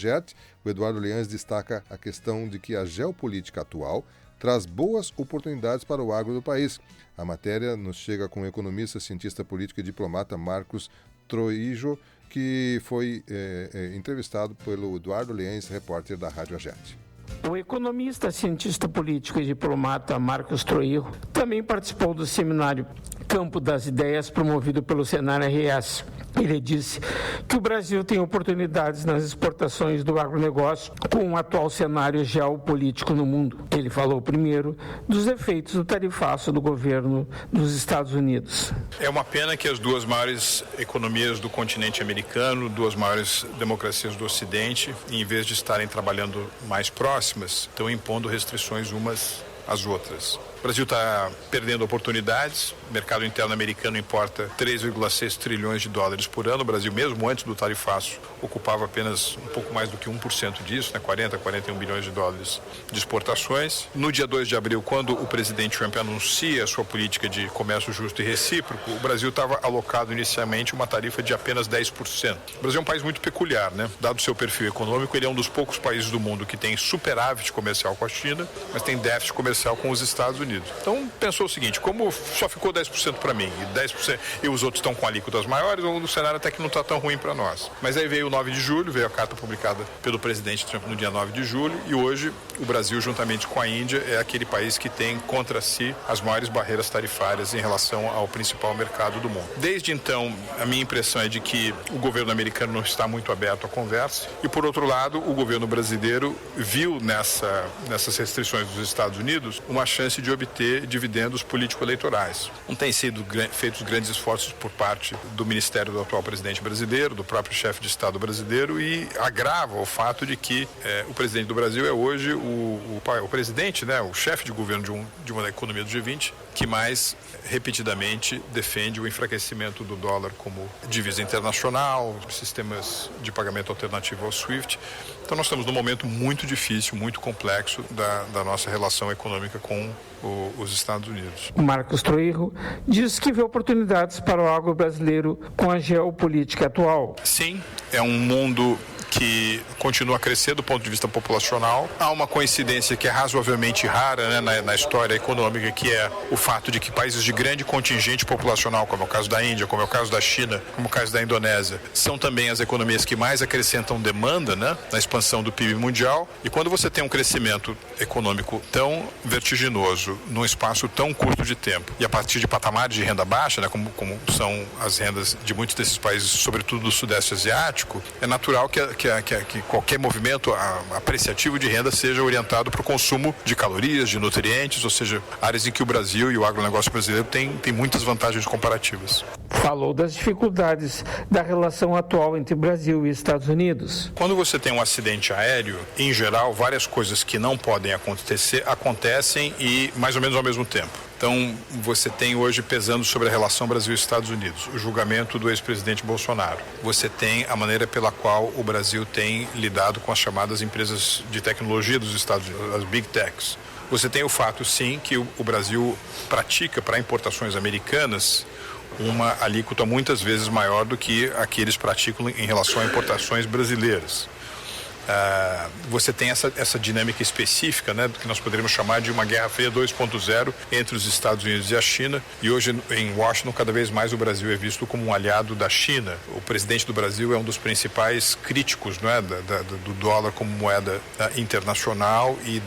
Agerte, o Eduardo Leães destaca a questão de que a geopolítica atual traz boas oportunidades para o agro do país. A matéria nos chega com o economista, cientista político e diplomata Marcos Trujillo, que foi entrevistado pelo Eduardo Leães, repórter da Rádio Agerte. O economista, cientista político e diplomata Marcos Trujillo também participou do seminário Campo das Ideias, promovido pelo Senar RS. Ele disse que o Brasil tem oportunidades nas exportações do agronegócio com o atual cenário geopolítico no mundo. Ele falou primeiro dos efeitos do tarifaço do governo dos Estados Unidos. É uma pena que as duas maiores economias do continente americano, duas maiores democracias do Ocidente, em vez de estarem trabalhando mais próximas, estão impondo restrições umas às outras. O Brasil está perdendo oportunidades. O mercado interno americano importa 3,6 trilhões de dólares por ano. O Brasil, mesmo antes do tarifaço, ocupava apenas um pouco mais do que 1% disso, 41 bilhões de dólares de exportações. No dia 2 de abril, quando o presidente Trump anuncia a sua política de comércio justo e recíproco, o Brasil estava alocado inicialmente uma tarifa de apenas 10%. O Brasil é um país muito peculiar, né? Dado o seu perfil econômico, ele é um dos poucos países do mundo que tem superávit comercial com a China, mas tem déficit comercial com os Estados Unidos. Então, pensou o seguinte, como só ficou 10% para mim e 10% e os outros estão com alíquotas maiores, o cenário até que não está tão ruim para nós. Mas aí veio o 9 de julho, veio a carta publicada pelo presidente Trump no dia 9 de julho e hoje o Brasil, juntamente com a Índia, é aquele país que tem contra si as maiores barreiras tarifárias em relação ao principal mercado do mundo. Desde então, a minha impressão é de que o governo americano não está muito aberto à conversa e, por outro lado, o governo brasileiro viu nessas restrições dos Estados Unidos uma chance de obter dividendos político-eleitorais. Não têm sido feitos grandes esforços por parte do Ministério do atual presidente brasileiro, do próprio chefe de Estado brasileiro e agrava o fato de que o presidente do Brasil é hoje o presidente, né, o chefe de governo de uma economia do G20 que mais repetidamente defende o enfraquecimento do dólar como divisa internacional, sistemas de pagamento alternativo ao SWIFT. Então nós estamos num momento muito difícil, muito complexo da nossa relação econômica com os Estados Unidos. Marcos Trujillo diz que vê oportunidades para o agro brasileiro com a geopolítica atual. Sim, é um mundo que continua a crescer do ponto de vista populacional. Há uma coincidência que é razoavelmente rara, né, na história econômica, que é o fato de que países de grande contingente populacional, como é o caso da Índia, como é o caso da China, como é o caso da Indonésia, são também as economias que mais acrescentam demanda, né, na expansão do PIB mundial. E quando você tem um crescimento econômico tão vertiginoso, num espaço tão curto de tempo, e a partir de patamares de renda baixa, né, como são as rendas de muitos desses países, sobretudo do Sudeste Asiático, é natural que qualquer movimento apreciativo de renda seja orientado para o consumo de calorias, de nutrientes, ou seja, áreas em que o Brasil e o agronegócio brasileiro tem muitas vantagens comparativas. Falou das dificuldades da relação atual entre Brasil e Estados Unidos. Quando você tem um acidente aéreo, em geral, várias coisas que não podem acontecer acontecem e mais ou menos ao mesmo tempo. Então, você tem hoje pesando sobre a relação Brasil e Estados Unidos, o julgamento do ex-presidente Bolsonaro. Você tem a maneira pela qual o Brasil tem lidado com as chamadas empresas de tecnologia dos Estados Unidos, as Big Techs. Você tem o fato, sim, que o Brasil pratica para importações americanas uma alíquota muitas vezes maior do que a que eles praticam em relação a importações brasileiras. Você tem essa dinâmica específica, né, que nós poderíamos chamar de uma Guerra Fria 2.0 entre os Estados Unidos e a China, e hoje em Washington cada vez mais o Brasil é visto como um aliado da China. O presidente do Brasil é um dos principais críticos, né, do dólar como moeda internacional e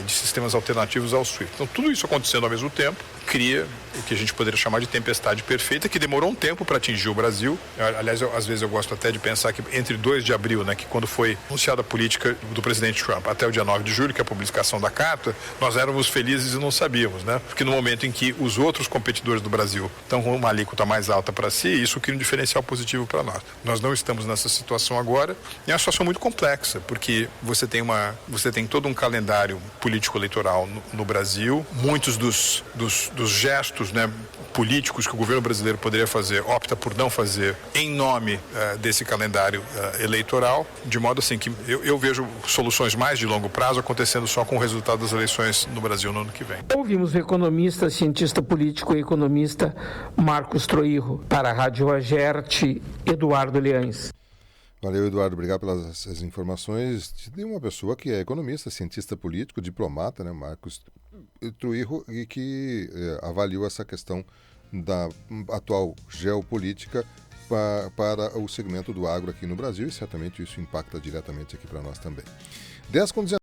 de sistemas alternativos ao SWIFT. Então tudo isso acontecendo ao mesmo tempo cria o que a gente poderia chamar de tempestade perfeita, que demorou um tempo para atingir o Brasil. Aliás, às vezes eu gosto até de pensar que entre 2 de abril, né, que quando foi anunciada a política do presidente Trump, até o dia 9 de julho, que é a publicação da carta, nós éramos felizes e não sabíamos, né? Porque no momento em que os outros competidores do Brasil estão com uma alíquota mais alta para si, isso cria um diferencial positivo para nós. Nós não estamos nessa situação agora, e é uma situação muito complexa, porque você tem todo um calendário político-eleitoral no Brasil, muitos dos gestos, né, políticos que o governo brasileiro poderia fazer, opta por não fazer em nome desse calendário eleitoral, de modo assim que eu vejo soluções mais de longo prazo acontecendo só com o resultado das eleições no Brasil no ano que vem. Ouvimos o economista, cientista político e economista Marcos Trujillo. Para a Rádio Agerte, Eduardo Leães. Valeu, Eduardo. Obrigado pelas as informações de uma pessoa que é economista, cientista político, diplomata, né, Marcos Trujillo, e que avaliou essa questão da atual geopolítica para o segmento do agro aqui no Brasil, e certamente isso impacta diretamente aqui para nós também. 10 com 19.